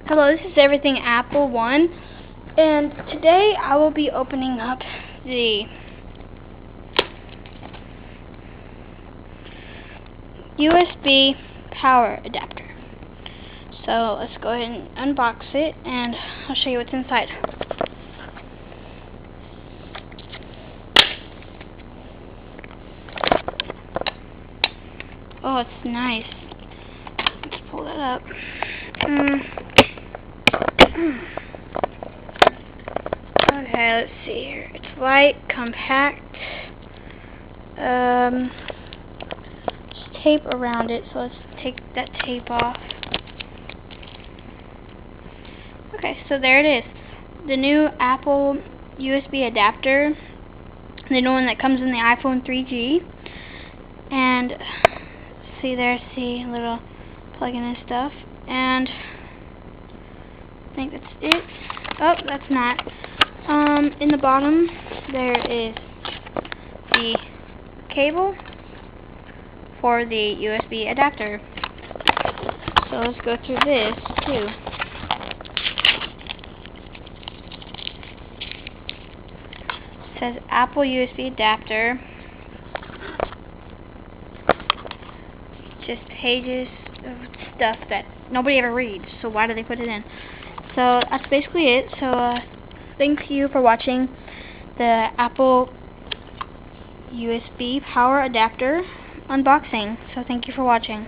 Hello, this is Everything Apple 1, and today I will be opening up the USB power adapter. So let's go ahead and unbox it, and I'll show you what's inside. Oh, it's nice. Let's pull that up. Okay, let's see here. It's light, compact. Just tape around it, so let's take that tape off. Okay, so there it is. The new Apple USB adapter. The new one that comes in the iPhone 3G. And see there, see a little plug-in and stuff. And I think that's it. Oh, that's not. In the bottom there is the cable for the USB adapter. So let's go through this too. It says Apple USB adapter. Just pages of stuff that nobody ever reads, so why do they put it in? So that's basically it. So thank you for watching the Apple USB power adapter unboxing. So thank you for watching.